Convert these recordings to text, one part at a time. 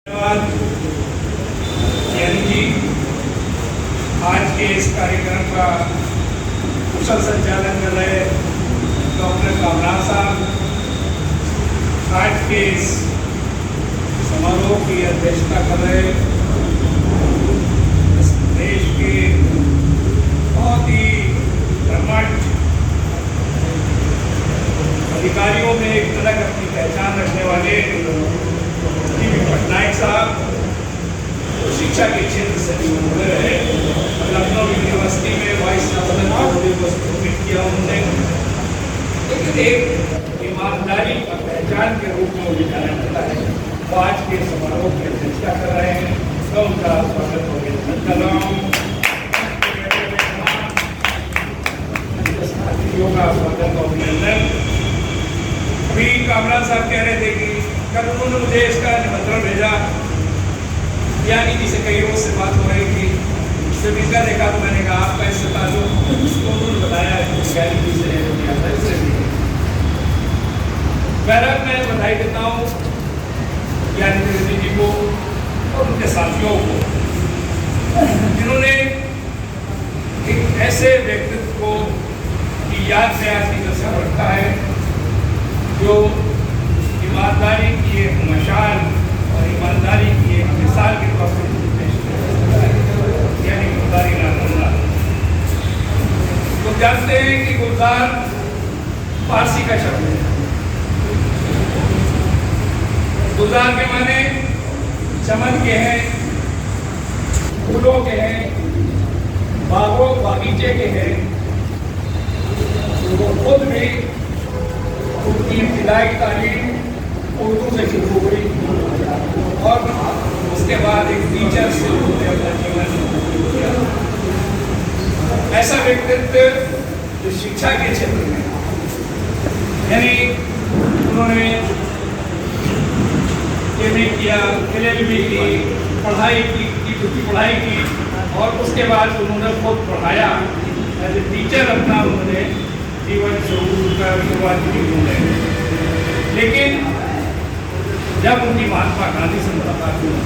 धन्यवाद जी। आज के इस कार्यक्रम का कुशल संचालन कर रहे डॉक्टर कामराज साहब, आज के इस समारोह की अध्यक्षता कर रहे इस देश के बहुत ही कर्मठ अधिकारियों में एक अलग अपनी पहचान रखने वाले पटनायक साहब, शिक्षा के क्षेत्र से जुड़े रहे। लखनऊ यूनिवर्सिटी में वाइस चांसलर को स्थापित किया उन्होंने। लेकिन एक ईमानदारी का पहचान के रूप में उन्हें जाना जाता है। वो आज के समारोह की अध्यक्षता कर रहे हैं, तो उनका स्वागत हो गया कर रहा हूँ। योगा स्वागत और अभिनंदन। अभी कामराज साहब कह रहे थे कि कल उन्होंने मुझे इसका निमंत्रण भेजा, यानी जी से कई रोज से बात हो रही थी। जब इनका देखा तो मैंने कहा आपका इससे ताल्लुक, तो उन्होंने बताया जी से बहरहाल मैं बधाई देता हूँ ज्ञानी त्रिवेदी जी को और उनके साथियों को, जिन्होंने एक ऐसे व्यक्तित्व को की याद में आज की दशा रखा है जो ईमानदारी की एक मशाल और ईमानदारी की एक मिसाल के तौर पर यानी गुलजारी नालंदा। तो जानते हैं कि गुलजार फारसी का शब्द है। गुलजार के माने चमन के हैं, फूलों के हैं, बागों बागीचे के हैं। वो खुद भी उनकी इब्तिदाई तालीम उर्दू से शुरू हुई और उसके बाद एक टीचर से उन्होंने अपना जीवन शुरू किया। ऐसा व्यक्तित्व जो शिक्षा के क्षेत्र में, यानी उन्होंने एमए किया, LLB की पढ़ाई की और उसके बाद उन्होंने खुद पढ़ाया। एज ए टीचर अपना उन्होंने जीवन शुरुआत की उन्होंने। लेकिन जब उनकी महात्मा गांधी से मुलाकात हुई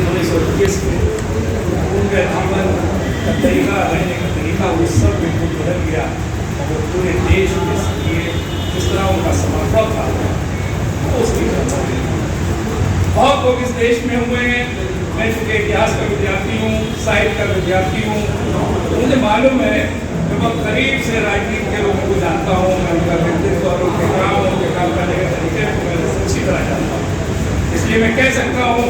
1921 में, उनका जीवन का तरीका, रहने का तरीका, वो सब बिल्कुल बदल गया और वो पूरे देश के लिए जिस तरह उनका समर्पण था उसकी बहुत लोग इस देश में हुए हैं। मैं चूँकि इतिहास का विद्यार्थी हूँ, साहित्य का विद्यार्थी हूँ, तो मुझे मालूम है मैं बहुत करीब से राजनीति के लोगों को जानता हूँ। मैं उनका व्यक्तित्व और उनके काम, उनके काम करने के तरीके को मैं अच्छी तरह जानता हूँ। इसलिए मैं कह सकता हूँ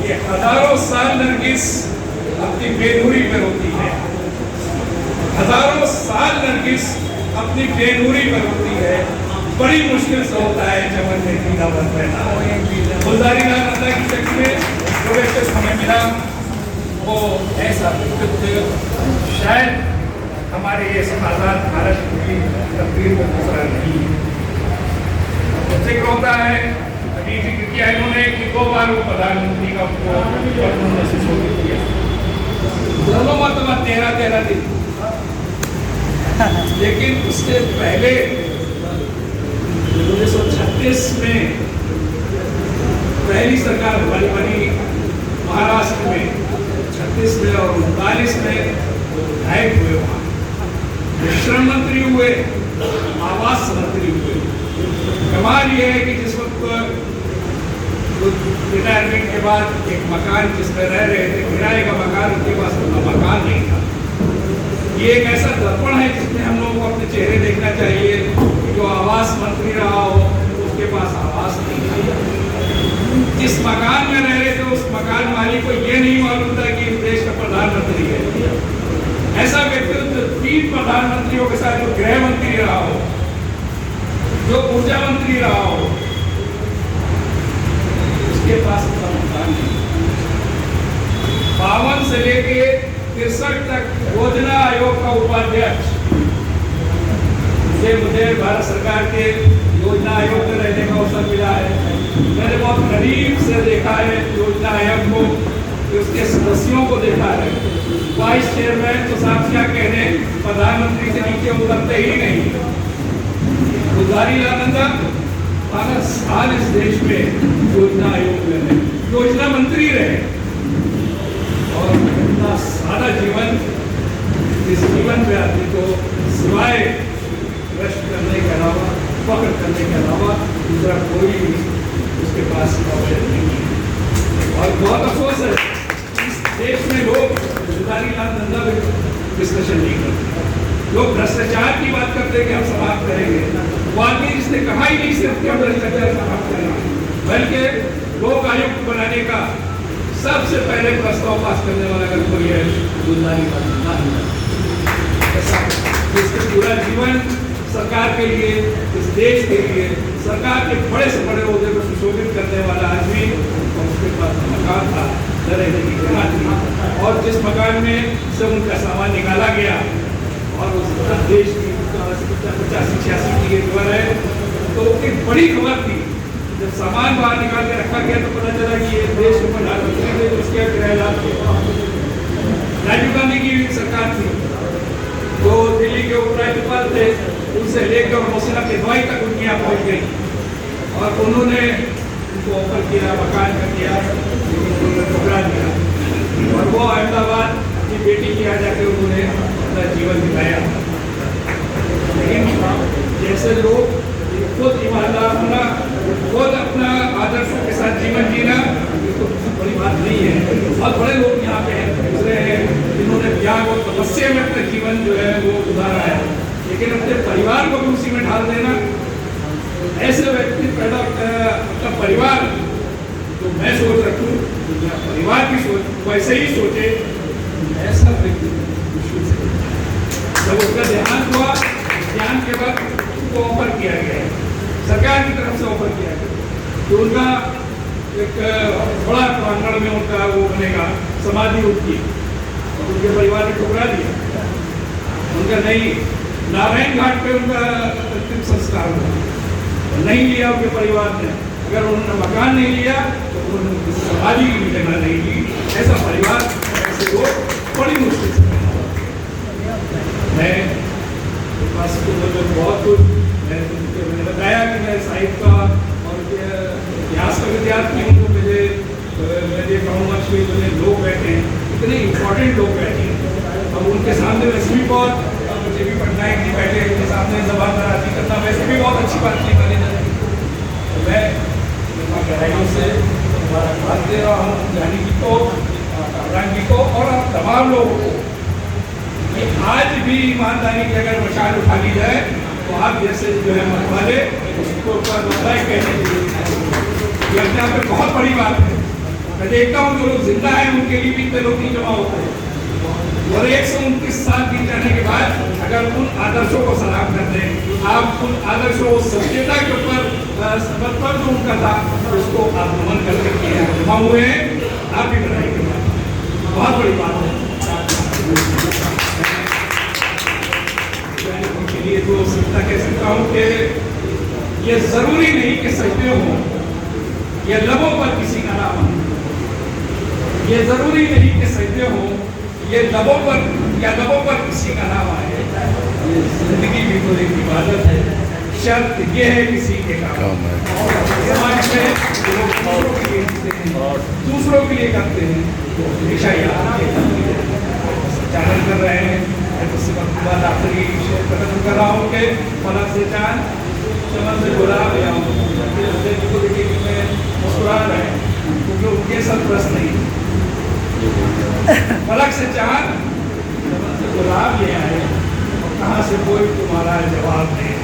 कि हजारों साल नरगिस अपनी बेनूरी पर होती है, हजारों साल नरगिस अपनी बेनूरी पर होती है। बड़ी मुश्किल से होता है चमन में पीला बन रहना। गुलजारी नालंदा की शक्ल में जो व्यक्तित्व हमें मिला, वो ऐसा व्यक्तित्व शायद हमारे ये आजाद भारत की तकदीर में दूसरा नहीं है। जिक्र होता है, अभी जिक्र किया इन्होंने कि 2 बार वो प्रधानमंत्री का किया, दोनों मरतबा 13 दिन। लेकिन उससे पहले 1936 में पहली सरकार हमारी बनी महाराष्ट्र में, 36 में और 39 में विधायक हुए, वहाँ श्रम मंत्री हुए, आवास मंत्री हुए। कमाल ये है कि जिस वक्त रिटायरमेंट के बाद एक मकान जिसमें रह रहे थे, किराए का मकान, उनके पास अपना मकान नहीं था। ये एक ऐसा दर्पण है जिसमें हम लोगों को अपने चेहरे देखना चाहिए। जो आवास मंत्री रहा हो उसके पास आवास नहीं है। जिस मकान में रह रहे थे उस मकान मालिक को ये नहीं मालूम था कि इस देश का प्रधानमंत्री है। ऐसा व्यक्तित्व 3 प्रधानमंत्रियों के साथ, जो गृह मंत्री रहा हो, जो ऊर्जा मंत्री रहा हो, उसके पास अपना मकान नहीं। 52 से लेके 63 तक योजना आयोग का उपाध्यक्ष। मुझे भारत सरकार के योजना आयोग में रहने का अवसर मिला है। मैंने बहुत करीब से देखा है योजना आयोग को, उसके सदस्यों को देखा है। वाइस चेयरमैन तो साहब क्या कहने, प्रधानमंत्री से नीचे उतरते ही नहीं। गुलजारी नालंदा 12 साल इस देश में योजना आयोग में है। योजना मंत्री रहे और इतना सादा जीवन, इस जीवन में आदमी को सिवाय कष्ट करने के अलावा, फख्र करने के अलावा दूसरा कोई उसके पास नौकरी नहीं है। और बहुत अफसोस है इस देश में लोग जुदारी लाल धंधा में डिस्कशन नहीं करते, लोग भ्रष्टाचार की बात करते हैं कि हम समाप्त करेंगे। वो आदमी जिसने कहा ही नहीं सिर्फ क्या भ्रष्टाचार समाप्त करना, बल्कि लोक आयुक्त बनाने का सबसे पहले प्रस्ताव पास करने वाला अगर कोई है जुदारी लाल धंधा। जिसके पूरा जीवन सरकार के लिए, इस देश के लिए, सरकार के बड़े से बड़े ओहदे को सुशोभित करने वाला आदमी, और उसके पास मकान था, रहने की जगह थी, और जिस मकान में से उनका सामान निकाला गया और उस देश की 85-86 की खबर है, तो एक बड़ी खबर थी। जब सामान बाहर निकाल के रखा गया तो पता चला कि ये देश के प्रधानमंत्री थे, उसके किराएदार राजीव गांधी की सरकार थी, वो दिल्ली के उपराज्यपाल थे, उनसे लेकर नौसेना के हवाई तक उनकी यहाँ पहुँच गई और उन्होंने उनको ऑफर किया, मकान का किया, लेकिन उन्होंने ठुकरा दिया और वो अहमदाबाद अपनी बेटी की यहाँ जाकर उन्होंने अपना जीवन बिताया। लेकिन जैसे लोग खुद ईमानदार होना, खुद अपना आदर्शों के साथ जीवन जीना, ये तो बहुत बड़ी बात नहीं है। बहुत बड़े लोग यहाँ पे गुजरे हैं जिन्होंने त्याग और तपस्या में अपना जीवन जो है वो गुजारा है, लेकिन अपने परिवार को भी उसी में ढाल देना, ऐसे व्यक्ति पैदा अपना परिवार जो मैं सोच रखूं या परिवार की सोच वैसे ही सोचे, ऐसा व्यक्ति मुश्किल से। जब उसका देहांत हुआ, ध्यान के बाद उनको ऑफर किया गया, सरकार की तरफ से ऑफर किया गया कि उनका एक बड़ा प्रांगण में उनका वो बनेगा समाधि उनकी, और उनके परिवार ने ठुकरा दिया। उनका नहीं, नारायण घाट पे उनका अंतिम संस्कार हुआ, नहीं लिया उनके परिवार ने। अगर उन्होंने मकान नहीं लिया तो उन्होंने समाधि की भी जगह नहीं ली। ऐसा परिवार, ऐसे लोग बड़ी मुश्किल से मैं बस बहुत कुछ मैंने बताया कि मैं साहित्य का और इतिहास का विद्यार्थी हूँ। तो मैं देख रहा हूँ कि जो लोग बैठे हैं, इतने इम्पोर्टेंट लोग बैठे हैं, अब उनके सामने वैसे भी बहुत, मुझे भी पटनायक जी बैठे उनके सामने जबान दराजी करना वैसे भी बहुत अच्छी बात नहीं मानी जाती। तो मैं गहराइयों से बात दे रहा हूँ जानी जी को, कामरान जी को और आप तमाम लोगों को कि आज भी ईमानदारी की अगर मशाल उठा ली जाए तो आप जैसे जो है मत वाले उसको बधाई कहने के लिए ये अपने आप में बहुत बड़ी बात है। मैं देखता हूँ जो लोग जिंदा हैं उनके लिए भी इतने लोग नहीं जमा होते हैं, और 129 साल बीत जाने के बाद अगर उन आदर्शों को सलाम करते हैं, आप उन आदर्शों सभ्यता के ऊपर समर्पण जो उनका था उसको आप नमन करके जमा हुए हैं, आप भी बधाई करें, बहुत बड़ी बात है। उनके लिए तो सिर्फ कह सकता हूँ कि ये जरूरी नहीं कि सजदे हो, ये लबों पर किसी का नाम हो, ये जरूरी नहीं कि सजदे हो, ये लबों पर या लबों पर किसी का नाम आए। ये जिंदगी भी तो एक इबादत है, शर्त ये है किसी के काम है। समाज में दूसरों के लिए करते हैं तो हमेशा याद चालन कर रहे हैं। बाद आखिरी कदम कर रहा हूँ कि फलक से चांद, चमन से गुलाब या को देखिए कि मैं मुस्कुरा रहे हैं क्योंकि उनके सरप्रस्त नहीं। फलक से चांद, चमन से गुलाब ये आए और कहाँ से कोई तुम्हारा जवाब नहीं।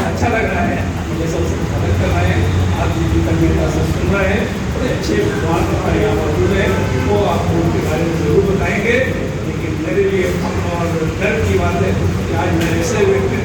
अच्छा लग रहा है मुझे, सबसे मदद कर रहे हैं आप जी की तकनीका से सुन रहे हैं, बड़े अच्छे विद्वान हमारे यहाँ मौजूद है, वो आपको उनके बारे में जरूर बताएंगे। लेकिन मेरे लिए और डर की बात है कि आज मैं ऐसे व्यक्ति